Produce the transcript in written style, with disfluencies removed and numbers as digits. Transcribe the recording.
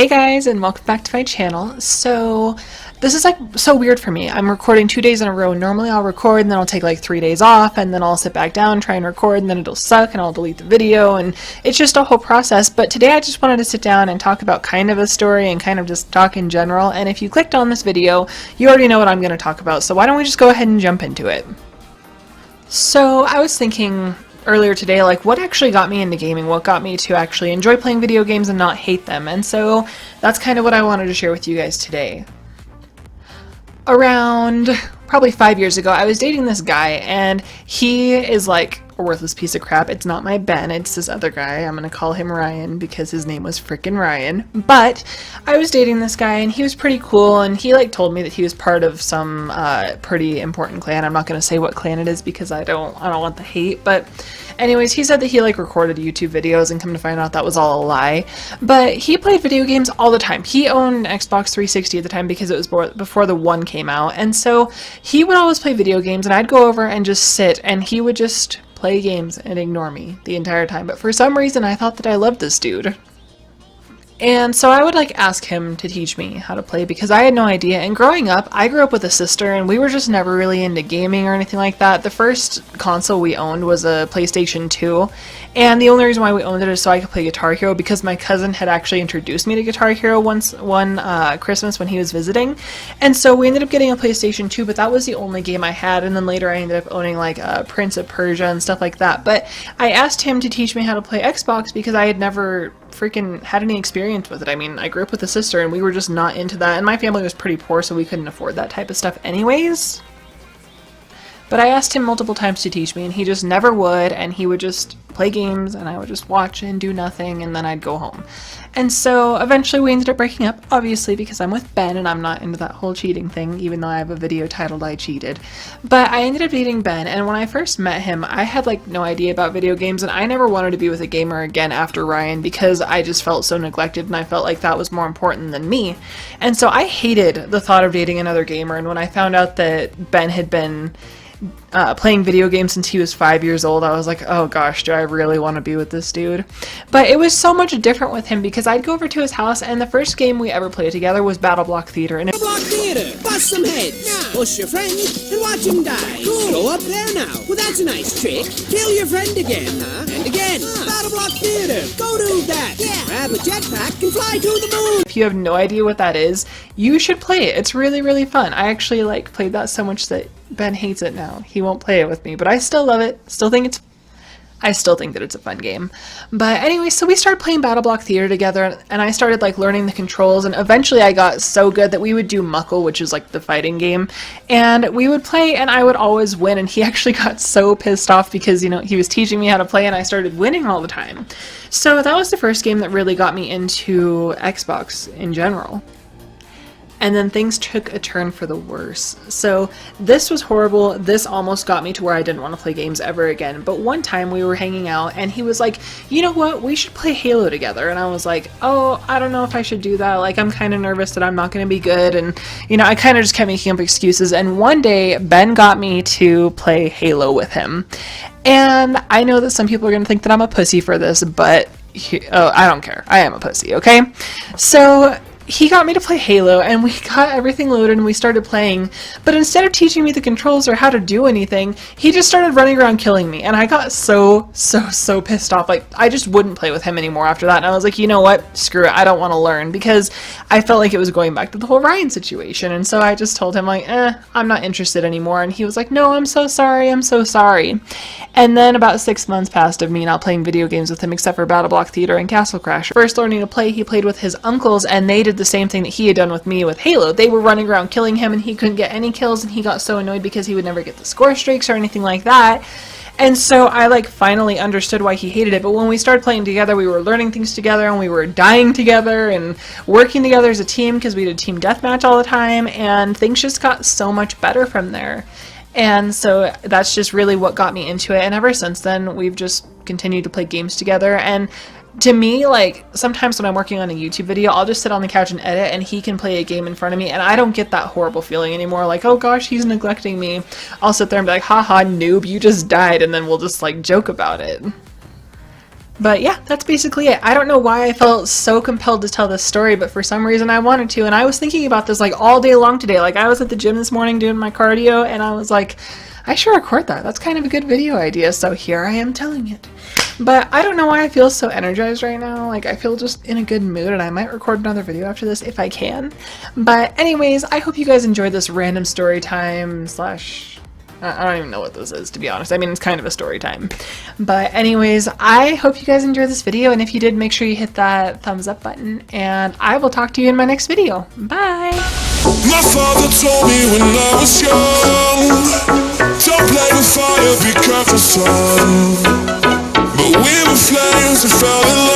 Hey guys, and welcome back to my channel. So this is like so weird for me. I'm recording 2 days in a row. Normally I'll record and then I'll take like 3 days off and then I'll sit back down, try and record, and then it'll suck and I'll delete the video, and it's just a whole process. But today I just wanted to sit down and talk about kind of a story and kind of just talk in general. And if you clicked on this video, you already know what I'm going to talk about. So why don't we just go ahead and jump into it? So I was thinking earlier today, like, what actually got me into gaming, what got me to actually enjoy playing video games and not hate them, and so that's kind of what I wanted to share with you guys today. Around probably 5 years ago, I was dating this guy, and he is like a worthless piece of crap. It's not my Ben, it's this other guy. I'm gonna call him Ryan because his name was frickin' Ryan. But I was dating this guy and he was pretty cool, and he like told me that he was part of some pretty important clan. I'm not gonna say what clan it is because I don't want the hate, but anyways, he said that he like recorded YouTube videos, and come to find out that was all a lie. But he played video games all the time. He owned an Xbox 360 at the time because it was before the One came out, and so he would always play video games, and I'd go over and just sit, and he would just play games and ignore me the entire time. But for some reason I thought that I loved this dude. And so I would like ask him to teach me how to play because I had no idea. And growing up, I grew up with a sister and we were just never really into gaming or anything like that. The first console we owned was a PlayStation 2. And the only reason why we owned it is so I could play Guitar Hero, because my cousin had actually introduced me to Guitar Hero one Christmas when he was visiting. And so we ended up getting a PlayStation 2, but that was the only game I had. And then later I ended up owning like Prince of Persia and stuff like that. But I asked him to teach me how to play Xbox because I had never freaking had any experience with it. I mean, I grew up with a sister and we were just not into that, and my family was pretty poor, so we couldn't afford that type of stuff anyways. But I asked him multiple times to teach me and he just never would, and he would just play games and I would just watch and do nothing, and then I'd go home. And so eventually we ended up breaking up, obviously because I'm with Ben and I'm not into that whole cheating thing, even though I have a video titled I Cheated. But I ended up dating Ben, and when I first met him I had like no idea about video games, and I never wanted to be with a gamer again after Ryan because I just felt so neglected and I felt like that was more important than me. And so I hated the thought of dating another gamer, and when I found out that Ben had been playing video games since he was 5 years old, I was like, oh gosh, do I really want to be with this dude? But it was so much different with him because I'd go over to his house, and the first game we ever played together was Battle Block Theater. And Block Theater! Bust some heads! Now, push your friend and watch him die! Cool. Go up there now! Well, that's a nice trick! Kill your friend again, huh? And again! Battle Block Theater! Go do that! Yeah! Grab a jetpack and fly to the moon! If you have no idea what that is, you should play it. It's really, really fun. I actually like played that so much that Ben hates it now. He won't play it with me, but I still love it. I still think that it's a fun game. But anyway, so we started playing Battle Block Theater together, and I started like learning the controls, and eventually I got so good that we would do Muckle, which is like the fighting game, and we would play and I would always win, and he actually got so pissed off because, you know, he was teaching me how to play and I started winning all the time. So that was the first game that really got me into Xbox in general. And then things took a turn for the worse. So this was horrible. This almost got me to where I didn't want to play games ever again. But one time we were hanging out and he was like, you know what, we should play Halo together. And I was like, oh, I don't know if I should do that. Like, I'm kind of nervous that I'm not going to be good. And, you know, I kind of just kept making up excuses. And one day Ben got me to play Halo with him. And I know that some people are going to think that I'm a pussy for this, but I don't care. I am a pussy, okay? So he got me to play Halo, and we got everything loaded and we started playing, but instead of teaching me the controls or how to do anything, he just started running around killing me, and I got so pissed off. Like, I just wouldn't play with him anymore after that, and I was like, you know what, screw it, I don't want to learn, because I felt like it was going back to the whole Ryan situation. And so I just told him like, I'm not interested anymore, and he was like, no, I'm so sorry. And then about 6 months passed of me not playing video games with him except for Battle Block Theater and Castle Crasher. First learning to play, he played with his uncles, and they did the same thing that he had done with me with Halo. They were running around killing him, and he couldn't get any kills, and he got so annoyed because he would never get the score streaks or anything like that. And so I like finally understood why he hated it. But when we started playing together, we were learning things together, and we were dying together and working together as a team because we did team deathmatch all the time, and things just got so much better from there. And so that's just really what got me into it, and ever since then we've just continued to play games together. And to me, like, sometimes when I'm working on a YouTube video, I'll just sit on the couch and edit, and he can play a game in front of me, and I don't get that horrible feeling anymore, like, oh gosh, he's neglecting me. I'll sit there and be like, haha, noob, you just died, and then we'll just like joke about it. But yeah, that's basically it. I don't know why I felt so compelled to tell this story, but for some reason I wanted to. And I was thinking about this like all day long today. Like I was at the gym this morning doing my cardio and I was like, I should record that. That's kind of a good video idea. So here I am telling it. But I don't know why I feel so energized right now. Like I feel just in a good mood and I might record another video after this if I can. But anyways, I hope you guys enjoyed this random story time slash... I don't even know what this is, to be honest. I mean, it's kind of a story time. But anyways, I hope you guys enjoyed this video. And if you did, make sure you hit that thumbs up button. And I will talk to you in my next video. Bye! My father told me when I was young, don't play with fire, be careful, son. But we were flames and fell in love.